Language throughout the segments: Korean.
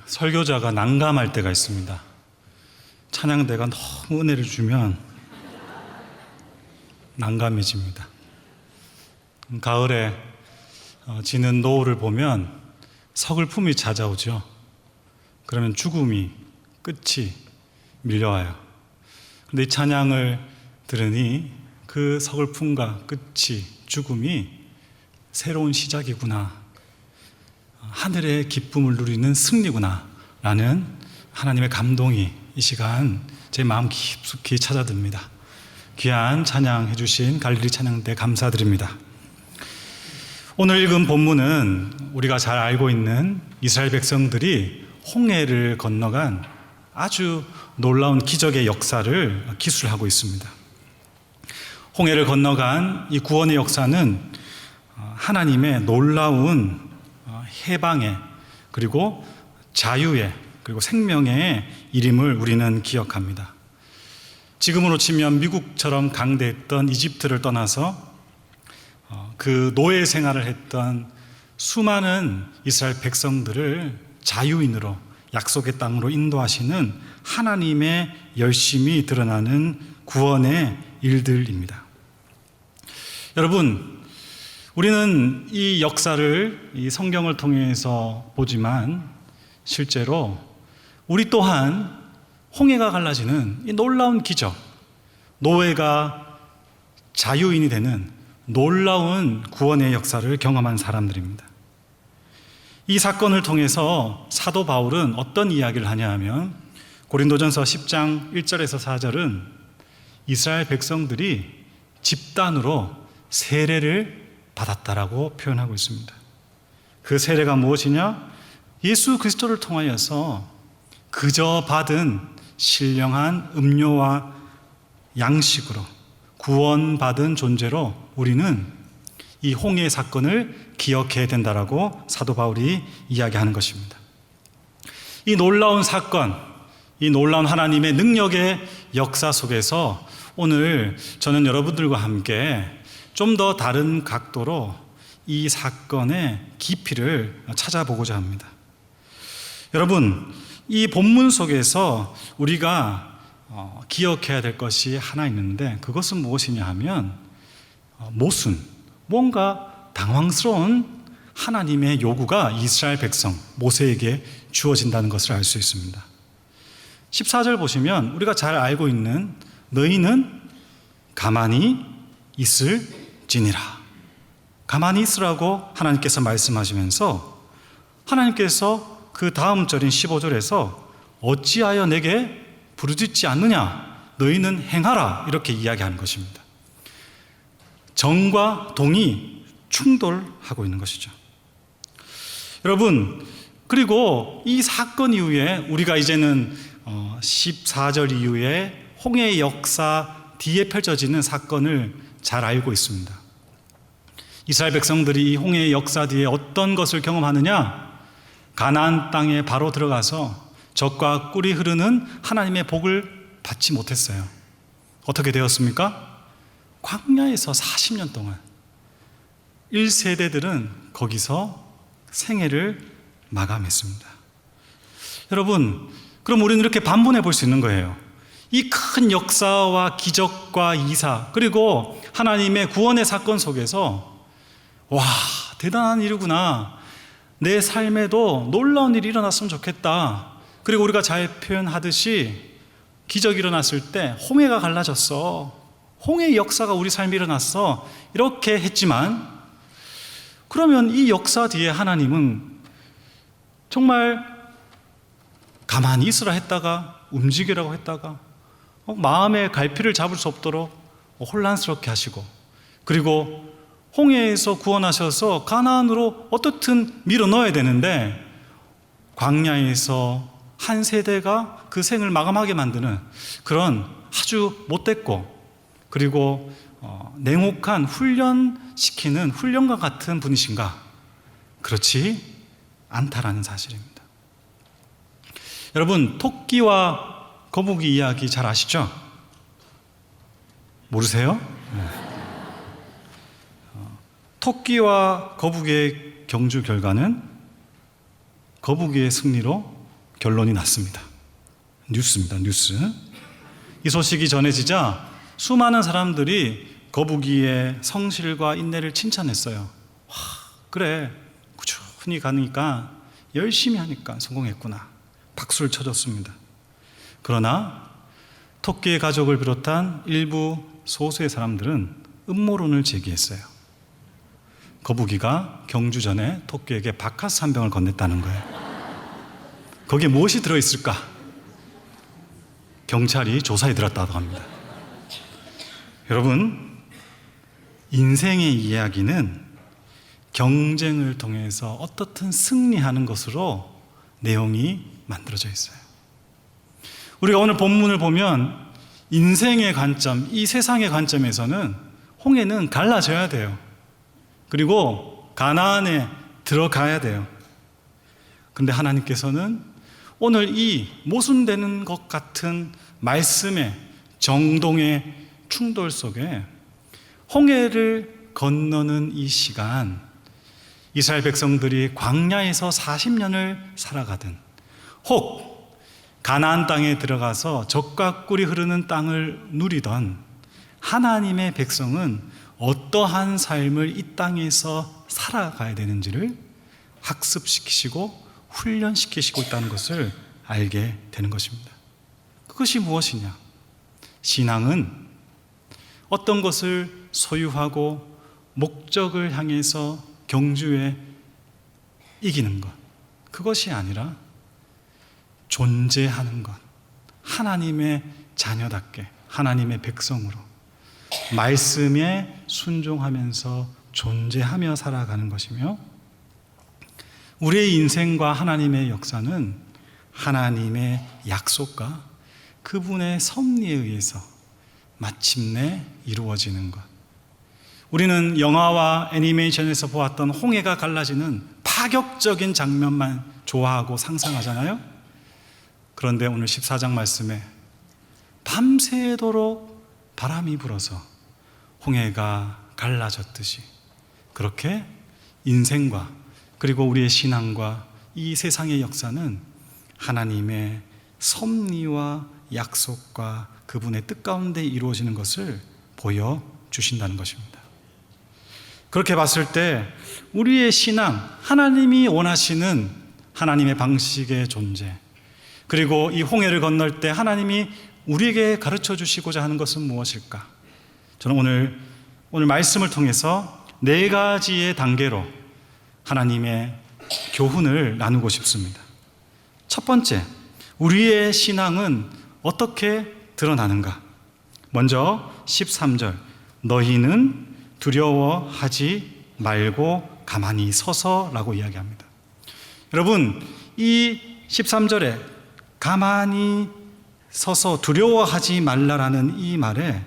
설교자가 난감할 때가 있습니다. 찬양대가 너무 은혜를 주면 난감해집니다. 가을에 지는 노을을 보면 서글픔이 찾아오죠. 그러면 죽음이 끝이 밀려와요. 그런데 이 찬양을 들으니 그 서글픔과 끝이, 죽음이 새로운 시작이구나, 하늘의 기쁨을 누리는 승리구나 라는 하나님의 감동이 이 시간 제 마음 깊숙이 찾아듭니다. 귀한 찬양해 주신 갈릴리 찬양대 감사드립니다. 오늘 읽은 본문은 우리가 잘 알고 있는 이스라엘 백성들이 홍해를 건너간 아주 놀라운 기적의 역사를 기술하고 있습니다. 홍해를 건너간 이 구원의 역사는 하나님의 놀라운 해방의, 그리고 자유의, 그리고 생명의 일임을 우리는 기억합니다. 지금으로 치면 미국처럼 강대했던 이집트를 떠나서 그 노예 생활을 했던 수많은 이스라엘 백성들을 자유인으로 약속의 땅으로 인도하시는 하나님의 열심이 드러나는 구원의 일들입니다. 여러분, 우리는 이 역사를 이 성경을 통해서 보지만 실제로 우리 또한 홍해가 갈라지는 이 놀라운 기적, 노예가 자유인이 되는 놀라운 구원의 역사를 경험한 사람들입니다. 이 사건을 통해서 사도 바울은 어떤 이야기를 하냐 하면 고린도전서 10장 1절에서 4절은 이스라엘 백성들이 집단으로 세례를 받았다라고 표현하고 있습니다. 그 세례가 무엇이냐? 예수 그리스도를 통하여서 그저 받은 신령한 음료와 양식으로 구원받은 존재로 우리는 이 홍해 사건을 기억해야 된다라고 사도 바울이 이야기하는 것입니다. 이 놀라운 사건, 이 놀라운 하나님의 능력의 역사 속에서 오늘 저는 여러분들과 함께 좀 더 다른 각도로 이 사건의 깊이를 찾아보고자 합니다. 여러분, 이 본문 속에서 우리가 기억해야 될 것이 하나 있는데 그것은 무엇이냐 하면 모순, 뭔가 당황스러운 하나님의 요구가 이스라엘 백성 모세에게 주어진다는 것을 알 수 있습니다. 14절 보시면 우리가 잘 알고 있는 너희는 가만히 있을지니라, 가만히 있으라고 하나님께서 말씀하시면서 하나님께서 그 다음 절인 15절에서 어찌하여 내게 부르짖지 않느냐, 너희는 행하라, 이렇게 이야기하는 것입니다. 정과 동이 충돌하고 있는 것이죠. 여러분, 그리고 이 사건 이후에 우리가 이제는 14절 이후에 홍해의 역사 뒤에 펼쳐지는 사건을 잘 알고 있습니다. 이스라엘 백성들이 이 홍해의 역사 뒤에 어떤 것을 경험하느냐? 가나안 땅에 바로 들어가서 젖과 꿀이 흐르는 하나님의 복을 받지 못했어요. 어떻게 되었습니까? 광야에서 40년 동안 1세대들은 거기서 생애를 마감했습니다. 여러분, 그럼 우리는 이렇게 반문해 볼 수 있는 거예요. 이 큰 역사와 기적과 이사, 그리고 하나님의 구원의 사건 속에서 와, 대단한 일이구나, 내 삶에도 놀라운 일이 일어났으면 좋겠다, 그리고 우리가 잘 표현하듯이 기적이 일어났을 때 홍해가 갈라졌어, 홍해의 역사가 우리 삶에 일어났어, 이렇게 했지만 그러면 이 역사 뒤에 하나님은 정말 가만히 있으라 했다가 움직이라고 했다가 마음의 갈피를 잡을 수 없도록 혼란스럽게 하시고, 그리고 홍해에서 구원하셔서 가나안으로 어떻든 밀어 넣어야 되는데 광야에서 한 세대가 그 생을 마감하게 만드는 그런 아주 못됐고 그리고 냉혹한 훈련시키는 훈련과 같은 분이신가? 그렇지 않다라는 사실입니다. 여러분, 토끼와 거북이 이야기 잘 아시죠? 모르세요? 토끼와 거북이의 경주 결과는 거북이의 승리로 결론이 났습니다. 뉴스입니다. 뉴스. 이 소식이 전해지자 수많은 사람들이 거북이의 성실과 인내를 칭찬했어요. 와, 그래, 꾸준히 가니까, 열심히 하니까 성공했구나. 박수를 쳐줬습니다. 그러나 토끼의 가족을 비롯한 일부 소수의 사람들은 음모론을 제기했어요. 거북이가 경주 전에 토끼에게 바카스 한 병을 건넸다는 거예요. 거기에 무엇이 들어있을까? 경찰이 조사에 들었다고 합니다. 여러분, 인생의 이야기는 경쟁을 통해서 어떻든 승리하는 것으로 내용이 만들어져 있어요. 우리가 오늘 본문을 보면 인생의 관점, 이 세상의 관점에서는 홍해는 갈라져야 돼요. 그리고 가나안에 들어가야 돼요. 그런데 하나님께서는 오늘 이 모순되는 것 같은 말씀의 정동의 충돌 속에 홍해를 건너는 이 시간, 이스라엘 백성들이 광야에서 40년을 살아가든 혹 가나안 땅에 들어가서 젖과 꿀이 흐르는 땅을 누리던 하나님의 백성은 어떠한 삶을 이 땅에서 살아가야 되는지를 학습시키시고 훈련시키시고 있다는 것을 알게 되는 것입니다. 그것이 무엇이냐? 신앙은 어떤 것을 소유하고 목적을 향해서 경주에 이기는 것, 그것이 아니라 존재하는 것, 하나님의 자녀답게, 하나님의 백성으로 말씀에 순종하면서 존재하며 살아가는 것이며, 우리의 인생과 하나님의 역사는 하나님의 약속과 그분의 섭리에 의해서 마침내 이루어지는 것. 우리는 영화와 애니메이션에서 보았던 홍해가 갈라지는 파격적인 장면만 좋아하고 상상하잖아요. 그런데 오늘 14장 말씀에 밤새도록 바람이 불어서 홍해가 갈라졌듯이, 그렇게 인생과 그리고 우리의 신앙과 이 세상의 역사는 하나님의 섭리와 약속과 그분의 뜻 가운데 이루어지는 것을 보여주신다는 것입니다. 그렇게 봤을 때 우리의 신앙, 하나님이 원하시는 하나님의 방식의 존재, 그리고 이 홍해를 건널 때 하나님이 우리에게 가르쳐 주시고자 하는 것은 무엇일까? 저는 오늘 말씀을 통해서 4가지의 단계로 하나님의 교훈을 나누고 싶습니다. 첫 번째, 우리의 신앙은 어떻게 드러나는가? 먼저 13절, 너희는 두려워하지 말고 가만히 서서라고 이야기합니다. 여러분, 이 13절에 가만히 서서 두려워하지 말라라는 이 말에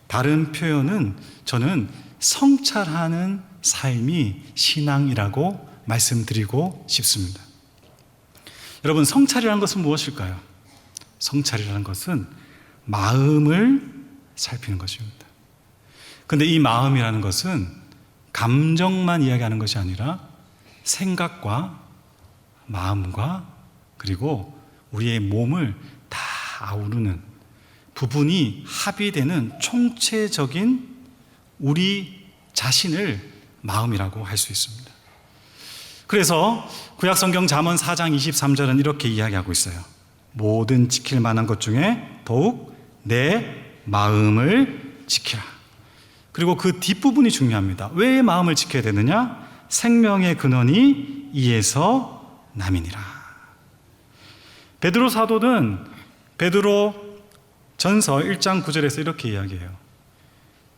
다른 표현은 저는 성찰하는 삶이 신앙이라고 말씀드리고 싶습니다. 여러분, 성찰이라는 것은 무엇일까요? 성찰이라는 것은 마음을 살피는 것입니다. 그런데 이 마음이라는 것은 감정만 이야기하는 것이 아니라 생각과 마음과 그리고 우리의 몸을 다 아우르는 부분이 합의되는 총체적인 우리 자신을 마음이라고 할 수 있습니다. 그래서 구약성경 잠언 4장 23절은 이렇게 이야기하고 있어요. 모든 지킬 만한 것 중에 더욱 내 마음을 지키라. 그리고 그 뒷부분이 중요합니다. 왜 마음을 지켜야 되느냐? 생명의 근원이 이에서 남이니라. 베드로 사도는 베드로 전서 1장 9절에서 이렇게 이야기해요.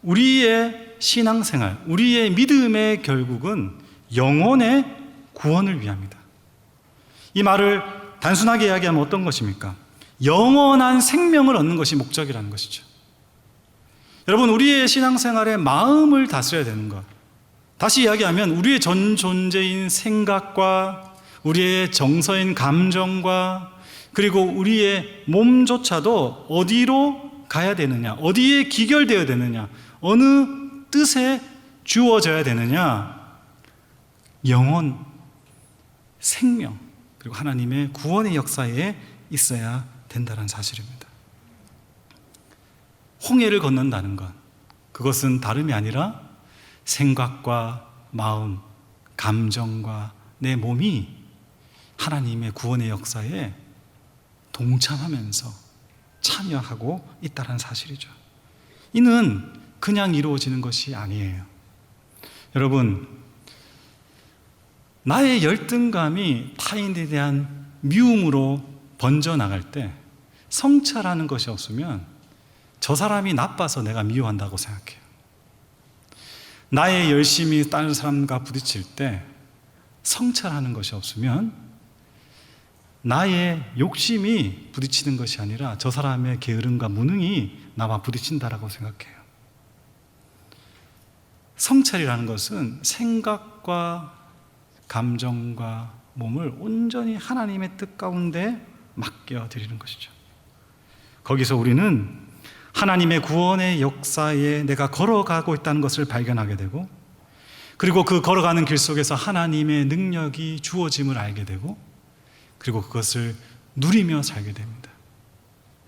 우리의 신앙생활, 우리의 믿음의 결국은 영혼의 구원을 위함이다. 이 말을 단순하게 이야기하면 어떤 것입니까? 영원한 생명을 얻는 것이 목적이라는 것이죠. 여러분, 우리의 신앙생활에 마음을 다스려야 되는 것, 다시 이야기하면 우리의 전 존재인 생각과 우리의 정서인 감정과 그리고 우리의 몸조차도 어디로 가야 되느냐, 어디에 기결되어야 되느냐, 어느 뜻에 주어져야 되느냐, 영혼, 생명, 그리고 하나님의 구원의 역사에 있어야 된다는 사실입니다. 홍해를 건넌다는 것, 그것은 다름이 아니라 생각과 마음, 감정과 내 몸이 하나님의 구원의 역사에 동참하면서 참여하고 있다는 사실이죠. 이는 그냥 이루어지는 것이 아니에요. 여러분, 나의 열등감이 타인에 대한 미움으로 번져나갈 때 성찰하는 것이 없으면 저 사람이 나빠서 내가 미워한다고 생각해요. 나의 열심이 다른 사람과 부딪힐 때 성찰하는 것이 없으면 나의 욕심이 부딪히는 것이 아니라 저 사람의 게으름과 무능이 나와 부딪힌다라고 생각해요. 성찰이라는 것은 생각과 감정과 몸을 온전히 하나님의 뜻 가운데 맡겨드리는 것이죠. 거기서 우리는 하나님의 구원의 역사에 내가 걸어가고 있다는 것을 발견하게 되고, 그리고 그 걸어가는 길 속에서 하나님의 능력이 주어짐을 알게 되고, 그리고 그것을 누리며 살게 됩니다.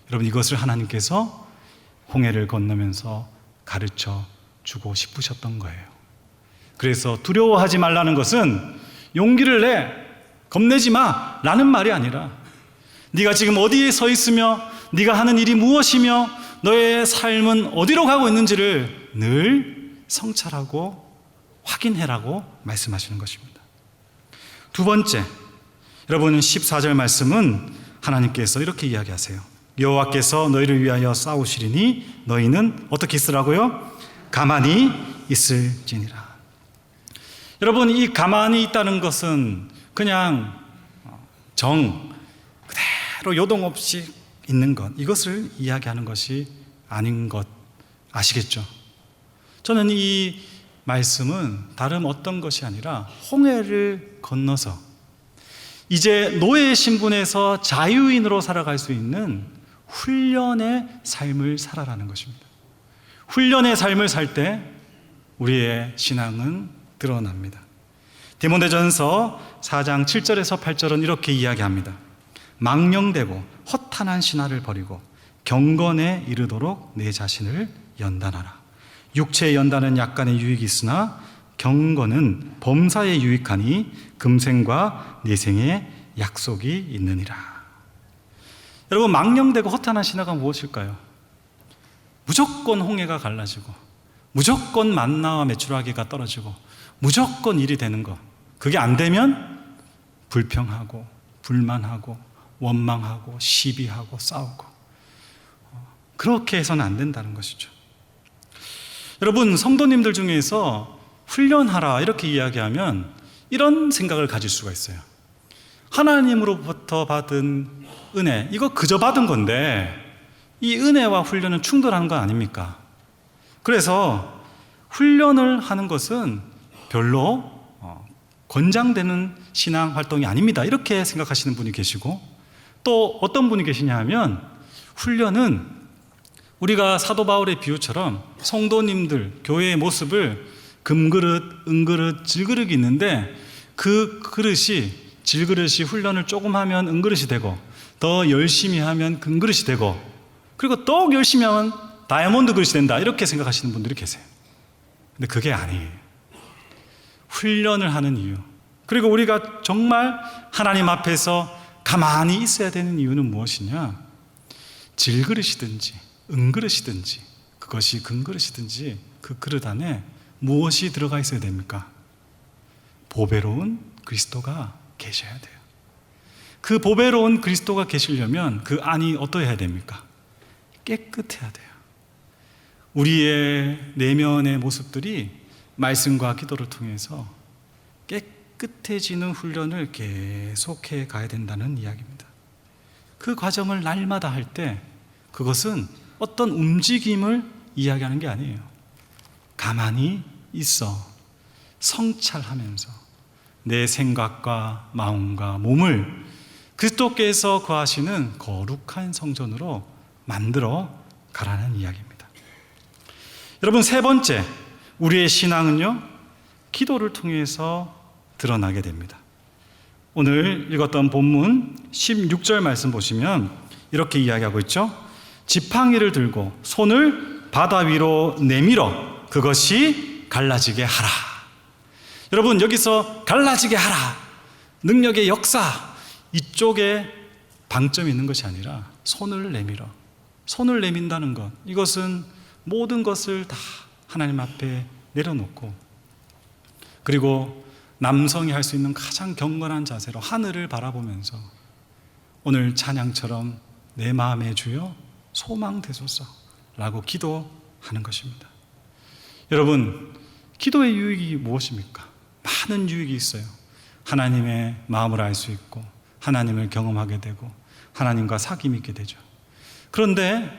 여러분, 이것을 하나님께서 홍해를 건너면서 가르쳐 주고 싶으셨던 거예요. 그래서 두려워하지 말라는 것은 용기를 내, 겁내지 마 라는 말이 아니라, 네가 지금 어디에 서 있으며 네가 하는 일이 무엇이며 너의 삶은 어디로 가고 있는지를 늘 성찰하고 확인해라고 말씀하시는 것입니다. 두 번째, 여러분 14절 말씀은 하나님께서 이렇게 이야기하세요. 여호와께서 너희를 위하여 싸우시리니 너희는 어떻게 있으라고요? 가만히 있을지니라. 여러분, 이 가만히 있다는 것은 그냥 그대로 요동 없이 있는 것, 이것을 이야기하는 것이 아닌 것 아시겠죠? 저는 이 말씀은 다른 어떤 것이 아니라 홍해를 건너서 이제 노예의 신분에서 자유인으로 살아갈 수 있는 훈련의 삶을 살아라는 것입니다. 훈련의 삶을 살 때 우리의 신앙은 드러납니다. 디모데전서 4장 7절에서 8절은 이렇게 이야기합니다. 망령되고 허탄한 신화를 버리고 경건에 이르도록 내 자신을 연단하라. 육체의 연단은 약간의 유익이 있으나 경건은 범사에 유익하니 금생과 내생에 약속이 있느니라. 여러분, 망령되고 허탄한 신화가 무엇일까요? 무조건 홍해가 갈라지고, 무조건 만나와 메추라기가 떨어지고, 무조건 일이 되는 것, 그게 안 되면 불평하고 불만하고 원망하고 시비하고 싸우고, 그렇게 해서는 안 된다는 것이죠. 여러분, 성도님들 중에서 훈련하라 이렇게 이야기하면 이런 생각을 가질 수가 있어요. 하나님으로부터 받은 은혜, 이거 그저 받은 건데 이 은혜와 훈련은 충돌하는 거 아닙니까? 그래서 훈련을 하는 것은 별로 권장되는 신앙 활동이 아닙니다, 이렇게 생각하시는 분이 계시고, 또 어떤 분이 계시냐 하면 훈련은 우리가 사도 바울의 비유처럼 성도님들, 교회의 모습을 금그릇, 은그릇, 질그릇이 있는데 그 그릇이, 질그릇이 훈련을 조금 하면 은그릇이 되고, 더 열심히 하면 금그릇이 되고, 그리고 또 열심히 하면 다이아몬드 그릇이 된다, 이렇게 생각하시는 분들이 계세요. 근데 그게 아니에요. 훈련을 하는 이유, 그리고 우리가 정말 하나님 앞에서 가만히 있어야 되는 이유는 무엇이냐? 질그릇이든지 은그릇이든지 그것이 금그릇이든지 그 그릇 안에 무엇이 들어가 있어야 됩니까? 보배로운 그리스도가 계셔야 돼요. 그 보배로운 그리스도가 계시려면 그 안이 어떠해야 됩니까? 깨끗해야 돼요. 우리의 내면의 모습들이 말씀과 기도를 통해서 깨끗해지는 훈련을 계속해 가야 된다는 이야기입니다. 그 과정을 날마다 할 때 그것은 어떤 움직임을 이야기하는 게 아니에요. 가만히 있어 성찰하면서 내 생각과 마음과 몸을 그리스도께서 거하시는 거룩한 성전으로 만들어 가라는 이야기입니다. 여러분, 세 번째, 우리의 신앙은요, 기도를 통해서 드러나게 됩니다. 오늘 읽었던 본문 16절 말씀 보시면 이렇게 이야기하고 있죠. 지팡이를 들고 손을 바다 위로 내밀어 그것이 갈라지게 하라. 여러분, 여기서 갈라지게 하라, 능력의 역사, 이쪽에 방점이 있는 것이 아니라 손을 내밀어, 손을 내민다는 것, 이것은 모든 것을 다 하나님 앞에 내려놓고, 그리고 남성이 할 수 있는 가장 경건한 자세로 하늘을 바라보면서 오늘 찬양처럼 내 마음의 주여 소망 되소서 라고 기도하는 것입니다. 여러분, 기도의 유익이 무엇입니까? 많은 유익이 있어요. 하나님의 마음을 알 수 있고 하나님을 경험하게 되고 하나님과 사귐이 있게 되죠. 그런데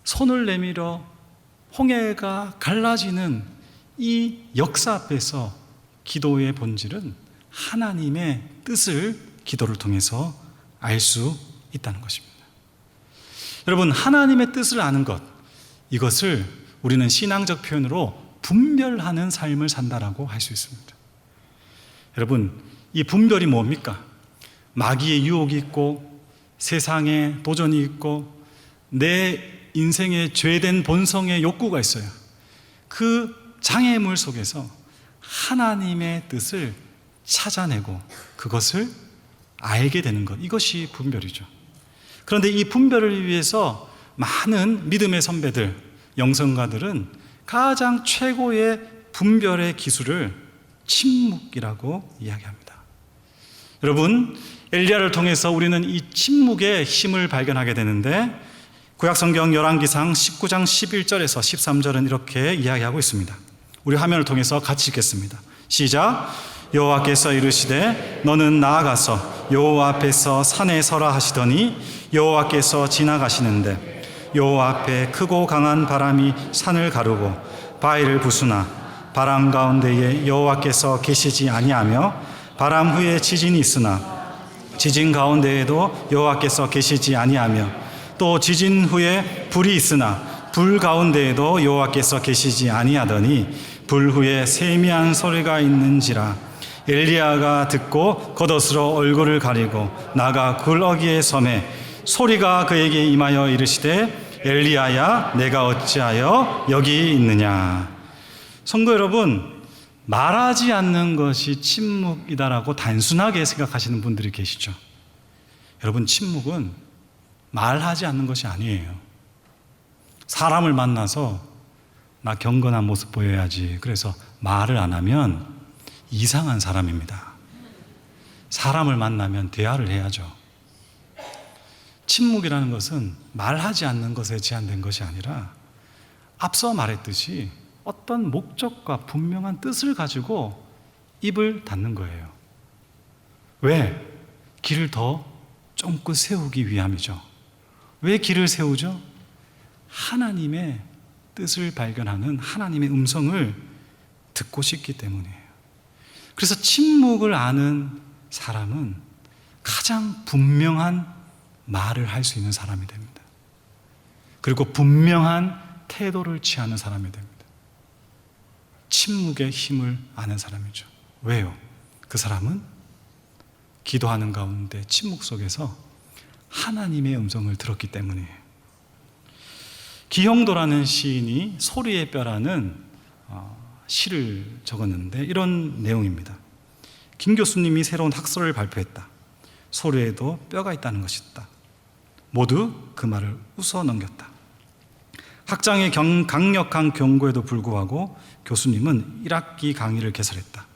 손을 내밀어 홍해가 갈라지는 이 역사 앞에서 기도의 본질은 하나님의 뜻을 기도를 통해서 알 수 있다는 것입니다. 여러분, 하나님의 뜻을 아는 것, 이것을 우리는 신앙적 표현으로 분별하는 삶을 산다라고 할 수 있습니다. 여러분, 이 분별이 뭡니까? 마귀의 유혹이 있고 세상의 도전이 있고 내 인생의 죄된 본성의 욕구가 있어요. 그 장애물 속에서 하나님의 뜻을 찾아내고 그것을 알게 되는 것, 이것이 분별이죠. 그런데 이 분별을 위해서 많은 믿음의 선배들, 영성가들은 가장 최고의 분별의 기술을 침묵이라고 이야기합니다. 여러분, 엘리야를 통해서 우리는 이 침묵의 힘을 발견하게 되는데, 구약성경 열왕기상 19장 11절에서 13절은 이렇게 이야기하고 있습니다. 우리 화면을 통해서 같이 읽겠습니다. 시작. 여호와께서 이르시되 너는 나아가서 여호와 앞에서 산에 서라 하시더니 여호와께서 지나가시는데 여호와 앞에 크고 강한 바람이 산을 가르고 바위를 부수나 바람 가운데에 여호와께서 계시지 아니하며 바람 후에 지진이 있으나 지진 가운데에도 여호와께서 계시지 아니하며 또 지진 후에 불이 있으나 불 가운데에도 여호와께서 계시지 아니하더니 불 후에 세미한 소리가 있는지라. 엘리야가 듣고 겉옷으로 얼굴을 가리고 나가 굴어기에 섬에 소리가 그에게 임하여 이르시되 엘리야야 내가 어찌하여 여기 있느냐. 성도 여러분, 말하지 않는 것이 침묵이다라고 단순하게 생각하시는 분들이 계시죠. 여러분, 침묵은 말하지 않는 것이 아니에요. 사람을 만나서 나 경건한 모습 보여야지, 그래서 말을 안 하면 이상한 사람입니다. 사람을 만나면 대화를 해야죠. 침묵이라는 것은 말하지 않는 것에 제한된 것이 아니라 앞서 말했듯이 어떤 목적과 분명한 뜻을 가지고 입을 닫는 거예요. 왜? 길을 더 쫑긋 세우기 위함이죠. 왜 길을 세우죠? 하나님의 뜻을 발견하는 하나님의 음성을 듣고 싶기 때문이에요. 그래서 침묵을 아는 사람은 가장 분명한 말을 할 수 있는 사람이 됩니다. 그리고 분명한 태도를 취하는 사람이 됩니다. 침묵의 힘을 아는 사람이죠. 왜요? 그 사람은 기도하는 가운데 침묵 속에서 하나님의 음성을 들었기 때문이에요. 기형도라는 시인이 소리의 뼈라는 시를 적었는데 이런 내용입니다. 김 교수님이 새로운 학설을 발표했다. 소리에도 뼈가 있다는 것이다. 모두 그 말을 웃어 넘겼다. 학장의 강력한 경고에도 불구하고 교수님은 1학기 강의를 개설했다.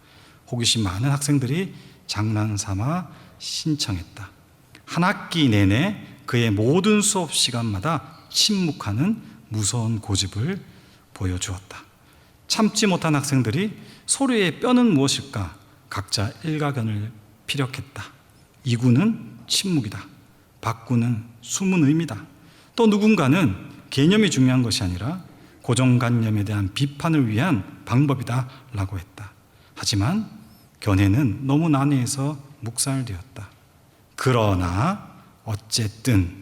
호기심 많은 학생들이 장난삼아 신청했다. 한 학기 내내 그의 모든 수업 시간마다 침묵하는 무서운 고집을 보여주었다. 참지 못한 학생들이 소리의 뼈는 무엇일까? 각자 일가견을 피력했다. 이구는 침묵이다. 박구는 숨은 의미다. 또 누군가는 개념이 중요한 것이 아니라 고정관념에 대한 비판을 위한 방법이다 라고 했다. 하지만 견해는 너무 난해해서 묵살되었다. 그러나 어쨌든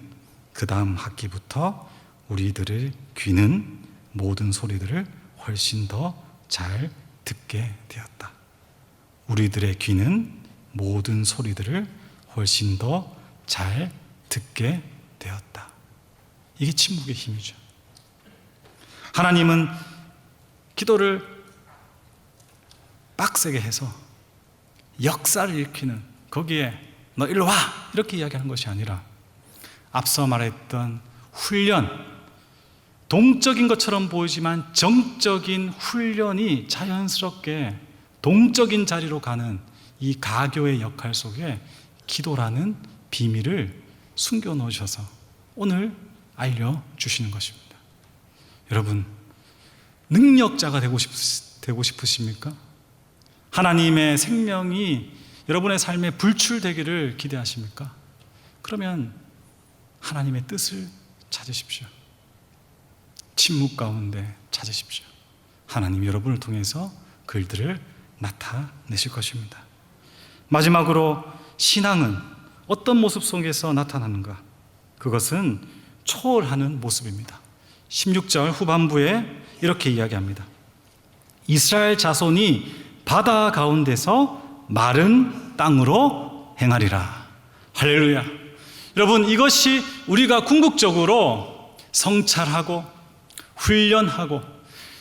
그 다음 학기부터 우리들의 귀는 모든 소리들을 훨씬 더 잘 듣게 되었다. 우리들의 귀는 모든 소리들을 훨씬 더 잘 듣게 되었다. 이게 침묵의 힘이죠. 하나님은 기도를 빡세게 해서 역사를 일으키는, 거기에 너 일로 와! 이렇게 이야기하는 것이 아니라 앞서 말했던 훈련, 동적인 것처럼 보이지만 정적인 훈련이 자연스럽게 동적인 자리로 가는 이 가교의 역할 속에 기도라는 비밀을 숨겨 놓으셔서 오늘 알려주시는 것입니다. 여러분, 능력자가 되고 싶으십니까? 하나님의 생명이 여러분의 삶에 불출되기를 기대하십니까? 그러면 하나님의 뜻을 찾으십시오. 침묵 가운데 찾으십시오. 하나님 여러분을 통해서 그 일들을 나타내실 것입니다. 마지막으로 신앙은 어떤 모습 속에서 나타나는가? 그것은 초월하는 모습입니다. 16절 후반부에 이렇게 이야기합니다. 이스라엘 자손이 바다 가운데서 마른 땅으로 행하리라. 할렐루야. 여러분, 이것이 우리가 궁극적으로 성찰하고 훈련하고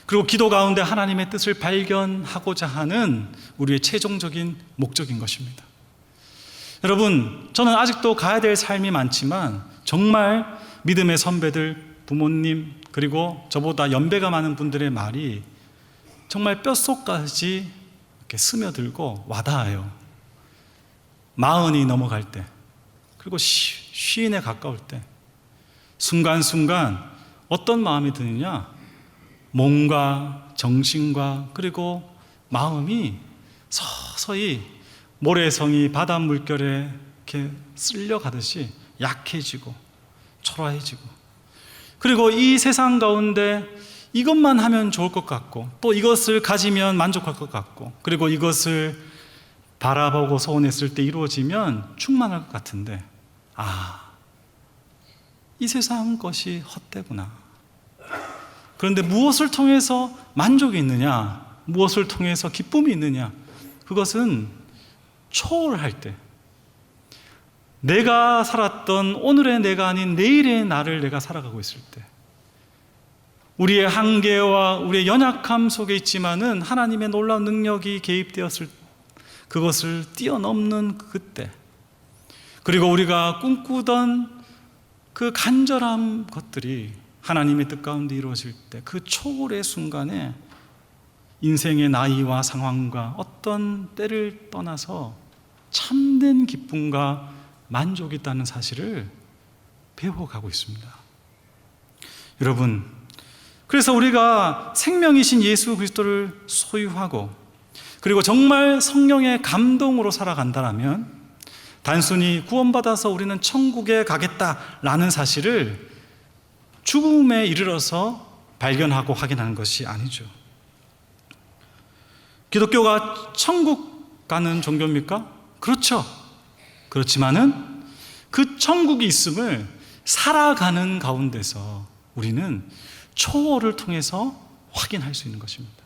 그리고 기도 가운데 하나님의 뜻을 발견하고자 하는 우리의 최종적인 목적인 것입니다. 여러분, 저는 아직도 가야 될 삶이 많지만 정말 믿음의 선배들, 부모님, 그리고 저보다 연배가 많은 분들의 말이 정말 뼛속까지 이렇게 스며들고 와닿아요. 40이 넘어갈 때, 그리고 쉰에 가까울 때 순간순간 어떤 마음이 드느냐? 몸과 정신과 그리고 마음이 서서히 모래성이 바다 물결에 이렇게 쓸려가듯이 약해지고 초라해지고, 그리고 이 세상 가운데 이것만 하면 좋을 것 같고 또 이것을 가지면 만족할 것 같고 그리고 이것을 바라보고 소원했을 때 이루어지면 충만할 것 같은데, 이 세상 것이 헛되구나. 그런데 무엇을 통해서 만족이 있느냐, 무엇을 통해서 기쁨이 있느냐, 그것은 초월할 때, 내가 살았던 오늘의 내가 아닌 내일의 나를 내가 살아가고 있을 때, 우리의 한계와 우리의 연약함 속에 있지만은 하나님의 놀라운 능력이 개입되었을 그것을 뛰어넘는 그때, 그리고 우리가 꿈꾸던 그 간절한 것들이 하나님의 뜻 가운데 이루어질 때, 그 초월의 순간에 인생의 나이와 상황과 어떤 때를 떠나서 참된 기쁨과 만족이 있다는 사실을 배워가고 있습니다. 여러분, 그래서 우리가 생명이신 예수 그리스도를 소유하고 그리고 정말 성령의 감동으로 살아간다면 단순히 구원받아서 우리는 천국에 가겠다라는 사실을 죽음에 이르러서 발견하고 확인하는 것이 아니죠. 기독교가 천국 가는 종교입니까? 그렇죠. 그렇지만은 그 천국이 있음을 살아가는 가운데서 우리는 초월을 통해서 확인할 수 있는 것입니다.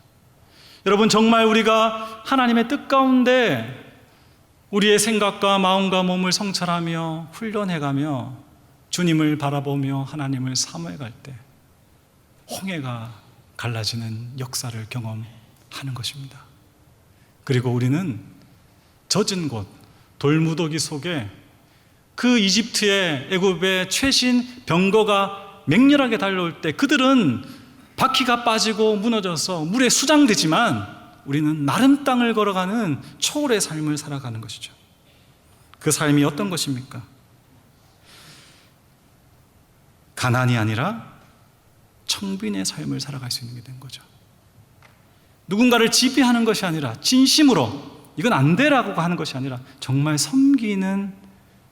여러분, 정말 우리가 하나님의 뜻 가운데 우리의 생각과 마음과 몸을 성찰하며 훈련해가며 주님을 바라보며 하나님을 사모해갈 때 홍해가 갈라지는 역사를 경험하는 것입니다. 그리고 우리는 젖은 곳, 돌무더기 속에 그 이집트의 애굽의 최신 병거가 맹렬하게 달려올 때 그들은 바퀴가 빠지고 무너져서 물에 수장되지만 우리는 마른 땅을 걸어가는 초월의 삶을 살아가는 것이죠. 그 삶이 어떤 것입니까? 가난이 아니라 청빈의 삶을 살아갈 수 있는 게 된 거죠. 누군가를 지배하는 것이 아니라 진심으로 이건 안 되라고 하는 것이 아니라 정말 섬기는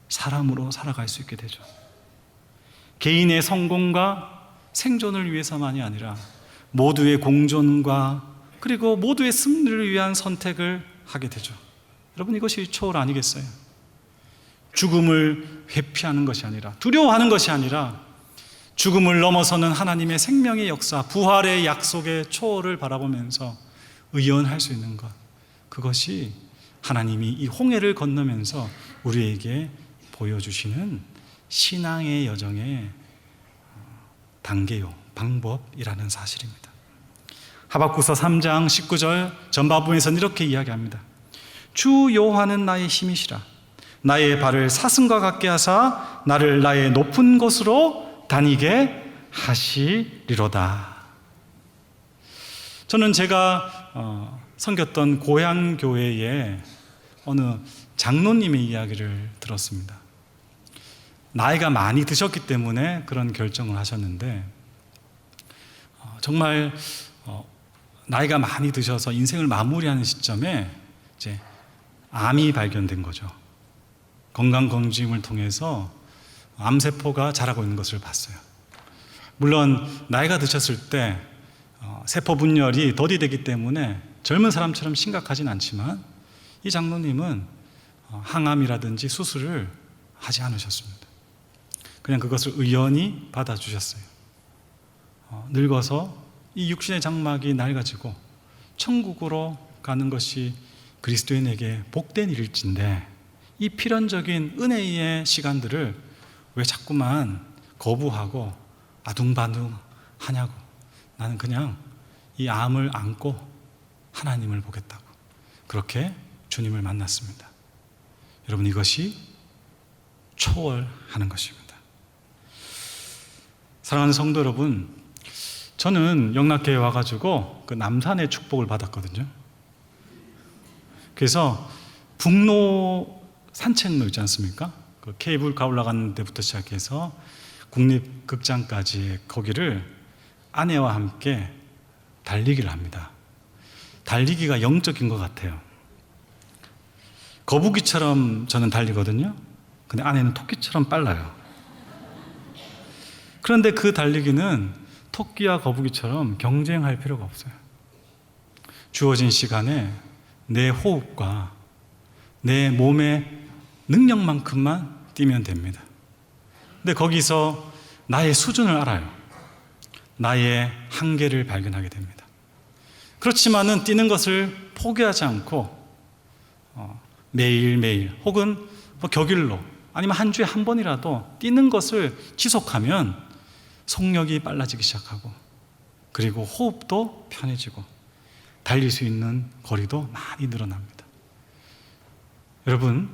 사람으로 살아갈 수 있게 되죠. 개인의 성공과 생존을 위해서만이 아니라 모두의 공존과 그리고 모두의 승리를 위한 선택을 하게 되죠. 여러분, 이것이 초월 아니겠어요? 죽음을 회피하는 것이 아니라, 두려워하는 것이 아니라 죽음을 넘어서는 하나님의 생명의 역사, 부활의 약속의 초월을 바라보면서 의연할 수 있는 것, 그것이 하나님이 이 홍해를 건너면서 우리에게 보여주시는 신앙의 여정의 단계요, 방법이라는 사실입니다. 하박국서 3장 19절 전반부에서는 이렇게 이야기합니다. 주 여호와는 나의 힘이시라. 나의 발을 사슴과 같게 하사 나를 나의 높은 곳으로 다니게 하시리로다. 저는 제가 섬겼던 고향 교회에 어느 장로님의 이야기를 들었습니다. 나이가 많이 드셨기 때문에 그런 결정을 하셨는데, 정말 나이가 많이 드셔서 인생을 마무리하는 시점에 이제 암이 발견된 거죠. 건강검진을 통해서 암세포가 자라고 있는 것을 봤어요. 물론 나이가 드셨을 때 세포 분열이 더디되기 때문에 젊은 사람처럼 심각하진 않지만, 이 장로님은 항암이라든지 수술을 하지 않으셨습니다. 그냥 그것을 의연히 받아주셨어요. 늙어서 이 육신의 장막이 낡아지고 천국으로 가는 것이 그리스도인에게 복된 일일진데, 이 필연적인 은혜의 시간들을 왜 자꾸만 거부하고 아둥바둥 하냐고. 나는 그냥 이 암을 안고 하나님을 보겠다고 그렇게 주님을 만났습니다. 여러분, 이것이 초월하는 것입니다. 사랑하는 성도 여러분, 저는 영락교회에 와가지고 그 남산의 축복을 받았거든요. 그래서 북로 산책로 있지 않습니까? 그 케이블카 올라가는 데부터 시작해서 국립극장까지 거기를 아내와 함께 달리기를 합니다. 달리기가 영적인 것 같아요. 거북이처럼 저는 달리거든요. 근데 아내는 토끼처럼 빨라요. 그런데 그 달리기는 토끼와 거북이처럼 경쟁할 필요가 없어요. 주어진 시간에 내 호흡과 내 몸의 능력만큼만 뛰면 됩니다. 근데 거기서 나의 수준을 알아요. 나의 한계를 발견하게 됩니다. 그렇지만은 뛰는 것을 포기하지 않고 매일매일 혹은 격일로 아니면 한 주에 한 번이라도 뛰는 것을 지속하면 속력이 빨라지기 시작하고, 그리고 호흡도 편해지고 달릴 수 있는 거리도 많이 늘어납니다. 여러분,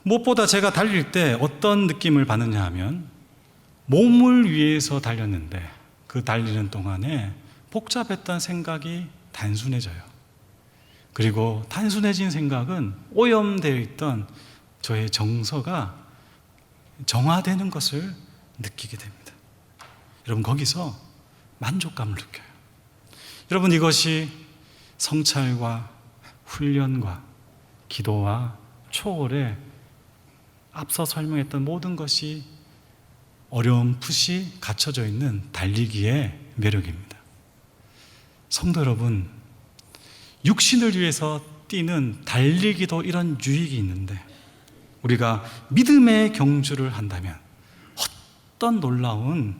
무엇보다 제가 달릴 때 어떤 느낌을 받느냐 하면, 몸을 위해서 달렸는데 그 달리는 동안에 복잡했던 생각이 단순해져요. 그리고 단순해진 생각은 오염되어 있던 저의 정서가 정화되는 것을 느끼게 됩니다. 여러분, 거기서 만족감을 느껴요. 여러분, 이것이 성찰과 훈련과 기도와 초월에 앞서 설명했던 모든 것이 어렴풋이 갖춰져 있는 달리기의 매력입니다. 성도 여러분, 육신을 위해서 뛰는 달리기도 이런 유익이 있는데, 우리가 믿음의 경주를 한다면 어떤 놀라운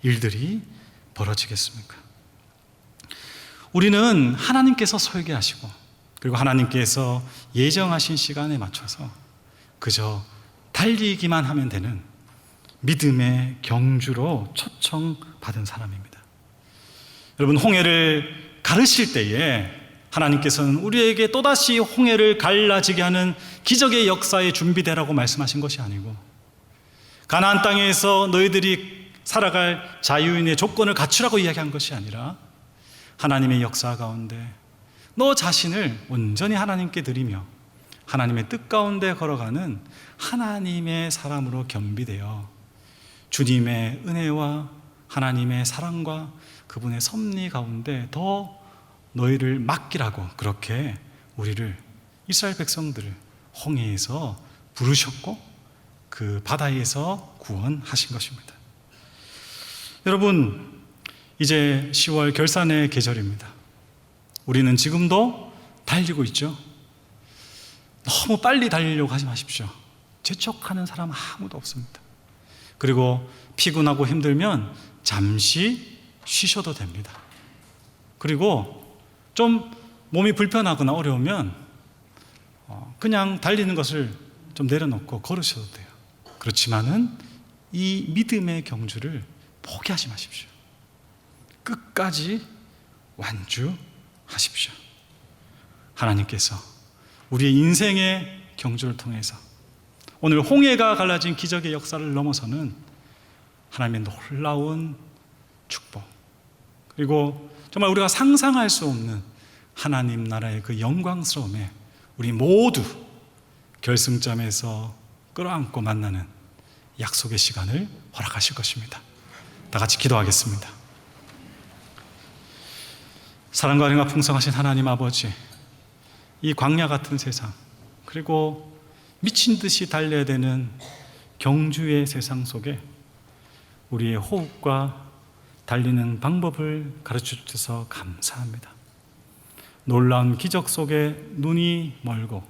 일들이 벌어지겠습니까? 우리는 하나님께서 설계하시고, 그리고 하나님께서 예정하신 시간에 맞춰서 그저 달리기만 하면 되는 믿음의 경주로 초청받은 사람입니다. 여러분, 홍해를 가르실 때에 하나님께서는 우리에게 또다시 홍해를 갈라지게 하는 기적의 역사에 준비되라고 말씀하신 것이 아니고, 가나안 땅에서 너희들이 살아갈 자유인의 조건을 갖추라고 이야기한 것이 아니라, 하나님의 역사 가운데 너 자신을 온전히 하나님께 드리며 하나님의 뜻 가운데 걸어가는 하나님의 사람으로 겸비되어 주님의 은혜와 하나님의 사랑과 그분의 섭리 가운데 더 너희를 맡기라고, 그렇게 우리를, 이스라엘 백성들을 홍해에서 부르셨고 그 바다에서 구원하신 것입니다. 여러분, 이제 10월 결산의 계절입니다. 우리는 지금도 달리고 있죠. 너무 빨리 달리려고 하지 마십시오. 재촉하는 사람 아무도 없습니다. 그리고 피곤하고 힘들면 잠시 쉬셔도 됩니다. 그리고 좀 몸이 불편하거나 어려우면 그냥 달리는 것을 좀 내려놓고 걸으셔도 돼요. 그렇지만은 이 믿음의 경주를 포기하지 마십시오. 끝까지 완주하십시오. 하나님께서 우리의 인생의 경주를 통해서 오늘 홍해가 갈라진 기적의 역사를 넘어서는 하나님의 놀라운 축복, 그리고 정말 우리가 상상할 수 없는 하나님 나라의 그 영광스러움에 우리 모두 결승점에서 끌어안고 만나는 약속의 시간을 허락하실 것입니다. 다 같이 기도하겠습니다. 사랑과 은혜가 풍성하신 하나님 아버지, 이 광야 같은 세상, 그리고 미친 듯이 달려야 되는 경주의 세상 속에 우리의 호흡과 달리는 방법을 가르쳐 주셔서 감사합니다. 놀라운 기적 속에 눈이 멀고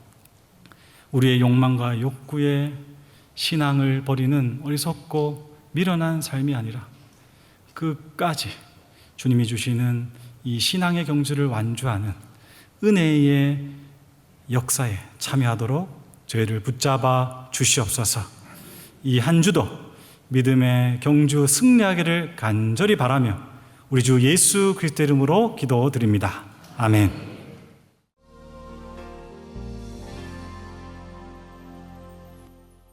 우리의 욕망과 욕구에 신앙을 버리는 어리석고 미련한 삶이 아니라 끝까지 주님이 주시는 이 신앙의 경주를 완주하는 은혜의 역사에 참여하도록 저희를 붙잡아 주시옵소서. 이 한 주도 믿음의 경주 승리하기를 간절히 바라며 우리 주 예수 그리스도 이름으로 기도드립니다. 아멘.